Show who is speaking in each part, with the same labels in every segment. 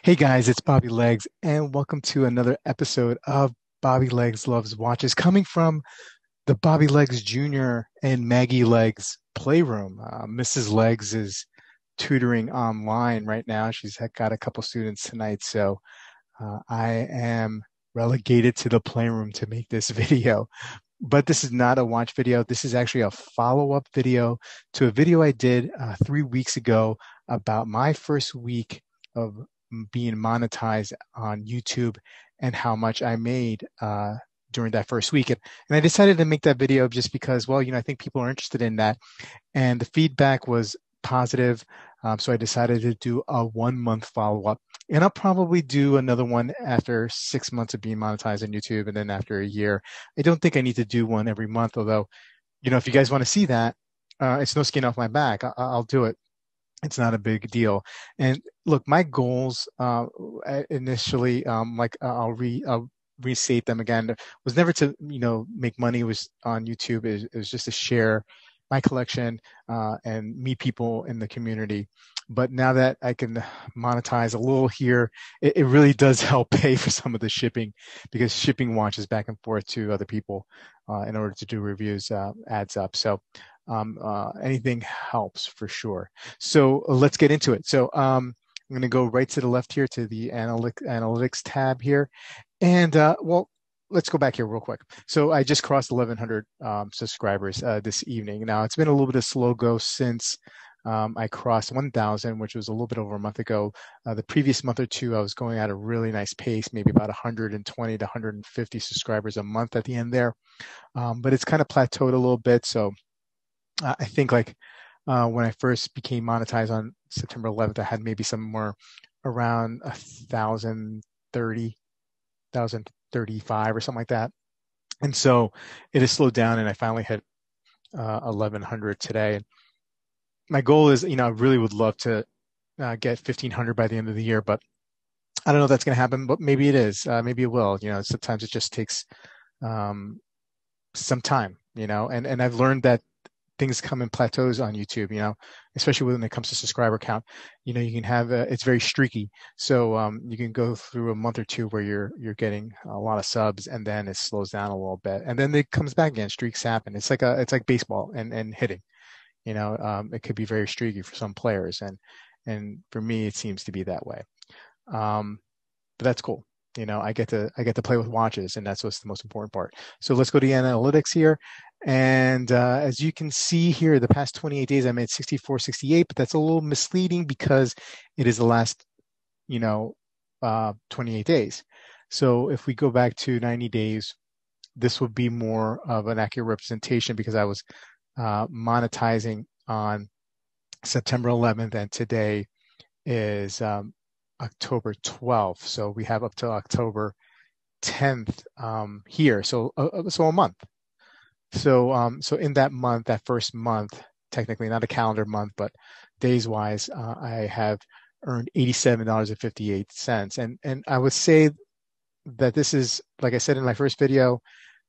Speaker 1: Hey guys, it's Bobby Legs, and welcome to another episode of Bobby Legs Loves Watches, coming from the Bobby Legs Jr. and Maggie Legs Playroom. Mrs. Legs is tutoring online right now. She's got a couple students tonight, so I am relegated to the playroom to make this video. But this is not a watch video. This is actually a follow-up video to a video I did 3 weeks ago about my first week of being monetized on YouTube and how much I made during that first week. And I decided to make that video just because, well, I think people are interested in that. And the feedback was positive. So I decided to do a 1 month follow-up. And I'll probably do another one after 6 months of being monetized on YouTube and then after a year. I don't think I need to do one every month, although, if you guys want to see that, it's no skin off my back. I'll do it. It's not a big deal. And look, my goals initially, I'll restate them again, was never to make money. It was on YouTube. It was just to share my collection and meet people in the community. But now that I can monetize a little here, it really does help pay for some of the shipping, because shipping watches back and forth to other people in order to do reviews adds up. So anything helps for sure. So let's get into it. So I'm going to go right to the left here to the analytics tab here. And well, let's go back here real quick. So I just crossed 1,100 subscribers this evening. Now, it's been a little bit of slow go since I crossed 1,000, which was a little bit over a month ago. The previous month or two, I was going at a really nice pace, maybe about 120 to 150 subscribers a month at the end there. But it's kind of plateaued a little bit. So I think when I first became monetized on September 11th, I had maybe somewhere around 1,030, 1,035 or something like that. And so it has slowed down, and I finally hit 1,100 today. My goal is, I really would love to get 1,500 by the end of the year, but I don't know if that's going to happen, but maybe it is. Maybe it will. Sometimes it just takes some time, and I've learned that things come in plateaus on YouTube, especially when it comes to subscriber count. You can have it's very streaky. So you can go through a month or two where you're getting a lot of subs, and then it slows down a little bit, and then it comes back again. Streaks happen. It's like baseball and hitting. It could be very streaky for some players, and for me, it seems to be that way. But that's cool. I get to play with watches, and that's what's the most important part. So let's go to the analytics here. And as you can see here, the past 28 days, I made 64.68, but that's a little misleading because it is the last, 28 days. So if we go back to 90 days, this would be more of an accurate representation, because I was monetizing on September 11th, and today is October 12th. So we have up to October 10th here. So a month. So in that month, that first month, technically not a calendar month, but days wise, I have earned $87.58. And I would say that this is, like I said in my first video,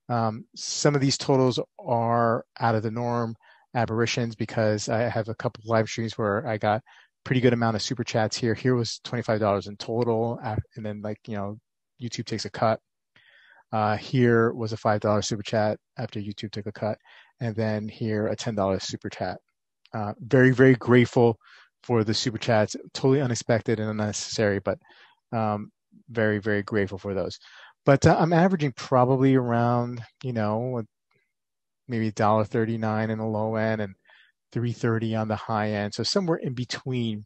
Speaker 1: some of these totals are out of the norm, aberrations, because I have a couple of live streams where I got pretty good amount of super chats here. Here was $25 in total, and then YouTube takes a cut. Here was a $5 super chat after YouTube took a cut, and then here a $10 super chat. Very, very grateful for the super chats. Totally unexpected and unnecessary, but very, very grateful for those. But I'm averaging probably around, maybe $1.39 in the low end and $3.30 on the high end. So somewhere in between.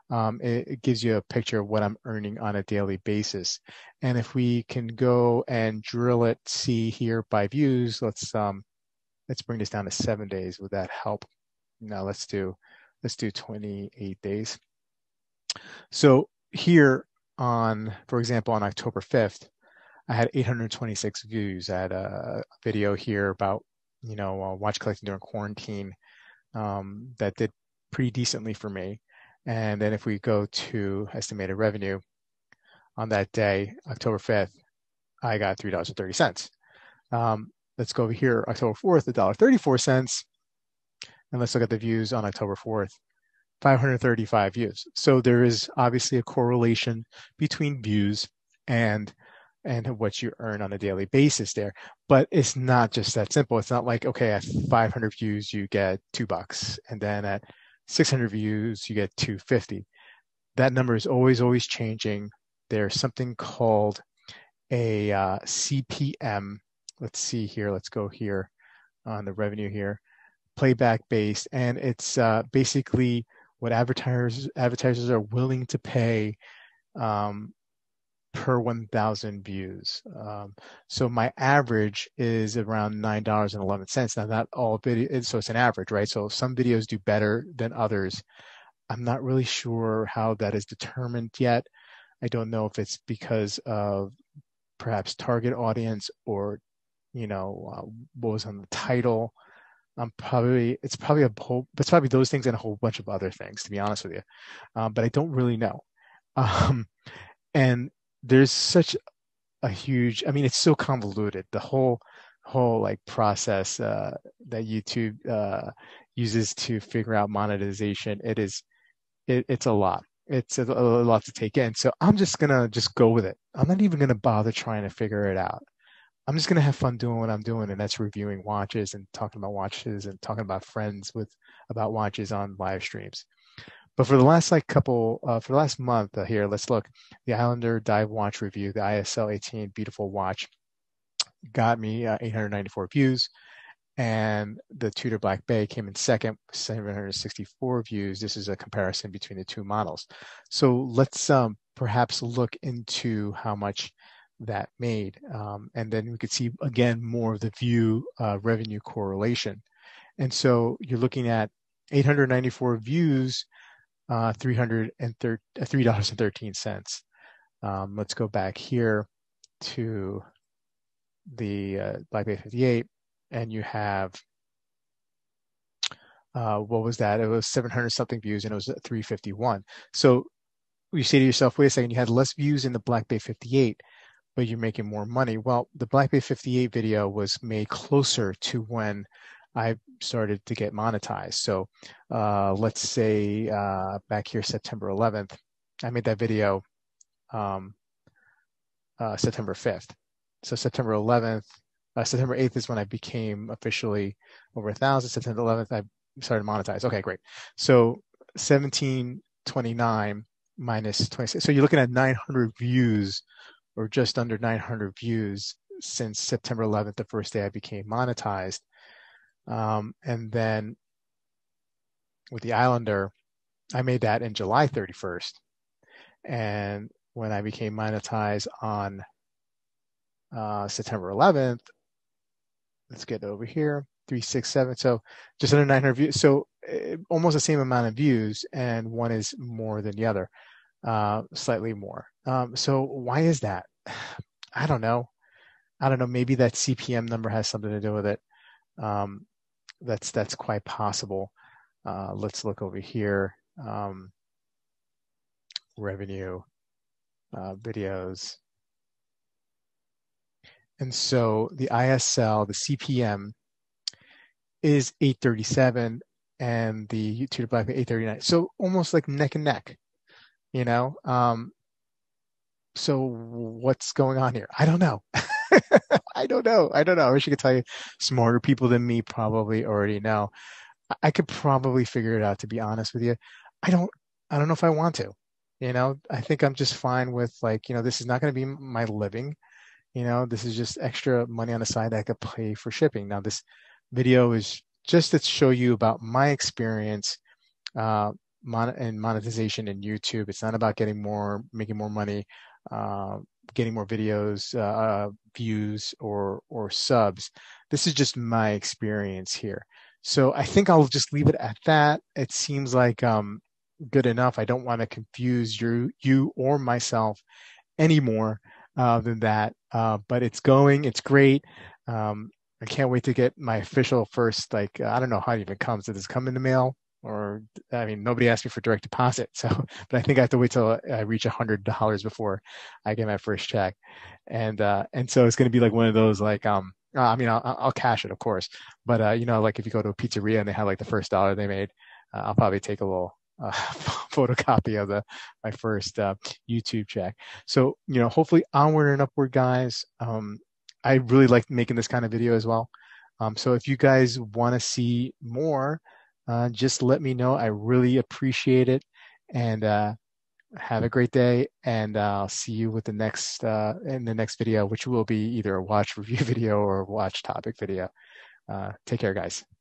Speaker 1: It gives you a picture of what I'm earning on a daily basis. And if we can go and drill it, see here by views, let's bring this down to 7 days. Would that help? Now let's do 28 days. So here for example, on October 5th, I had 826 views. I had a video here about, watch collecting during quarantine that did pretty decently for me. And then if we go to estimated revenue on that day, October 5th, I got $3.30. Let's go over here, October 4th, $1.34. And let's look at the views on October 4th. 535 views. So there is obviously a correlation between views and what you earn on a daily basis there. But it's not just that simple. It's not like, okay, at 500 views you get $2, and then at 600 views you get 250. That number is always changing. There's something called a CPM. Let's see here. Let's go here on the revenue here, playback based, and it's basically what advertisers are willing to pay um, per 1,000 views. So my average is around $9.11. Now, not all video, so it's an average, right? So some videos do better than others. I'm not really sure how that is determined yet. I don't know if it's because of perhaps target audience or, what was on the title. It's probably those things and a whole bunch of other things, to be honest with you. But I don't really know. Um, and there's such a huge, I mean, it's so convoluted. The whole like process that YouTube uses to figure out monetization. It's a lot. It's a lot to take in. So I'm just gonna just go with it. I'm not even gonna bother trying to figure it out. I'm just gonna have fun doing what I'm doing, and that's reviewing watches and talking about watches and talking about friends about watches on live streams. But for the last for the last month here, let's look. The Islander Dive Watch Review, the ISL 18 beautiful watch, got me 894 views. And the Tudor Black Bay came in second, 764 views. This is a comparison between the two models. So let's perhaps look into how much that made. And then we could see, again, more of the view revenue correlation. And so you're looking at 894 views, $3.13. Let's go back here to the Black Bay 58. And you have, what was that? It was 700 something views and it was 351. So you say to yourself, wait a second, you had less views in the Black Bay 58, but you're making more money. Well, the Black Bay 58 video was made closer to when I started to get monetized. So let's say back here, September 11th, I made that video September 5th. So September 11th, September 8th is when I became officially over 1,000. September 11th, I started to monetize. Okay, great. So 1729 minus 26. So you're looking at 900 views or just under 900 views since September 11th, the first day I became monetized. And then with the Islander, I made that in July 31st. And when I became monetized on September 11th, let's get over here, 367. So just under 900 views. So almost the same amount of views, and one is more than the other, slightly more. So why is that? I don't know. Maybe that CPM number has something to do with it. That's quite possible. Let's look over here. Revenue, videos. And so the ISL, the CPM is 837 and the Tudor Black 839. So almost like neck and neck, you know? So what's going on here? I don't know. I don't know. I wish I could tell you. Smarter people than me probably already know. I could probably figure it out, to be honest with you. I don't know if I want to. I think I'm just fine with, like, this is not going to be my living. This is just extra money on the side that I could pay for shipping. Now, this video is just to show you about my experience in monetization in YouTube. It's not about making more money, getting more videos, views, or subs. This is just my experience here. So I think I'll just leave it at that. It seems like good enough. I don't want to confuse you or myself anymore than that. But it's great. I can't wait to get my official first, I don't know how it even comes. Does it come in the mail? Or, I mean, nobody asked me for direct deposit. So, but I think I have to wait till I reach $100 before I get my first check. And so it's going to be like one of those, I'll cash it, of course. But, like if you go to a pizzeria and they have like the first dollar they made, I'll probably take a little photocopy of my first YouTube check. So, hopefully onward and upward, guys. I really like making this kind of video as well. So if you guys want to see more, just let me know. I really appreciate it. And have a great day. And I'll see you with the next in the next video, which will be either a watch review video or a watch topic video. Take care, guys.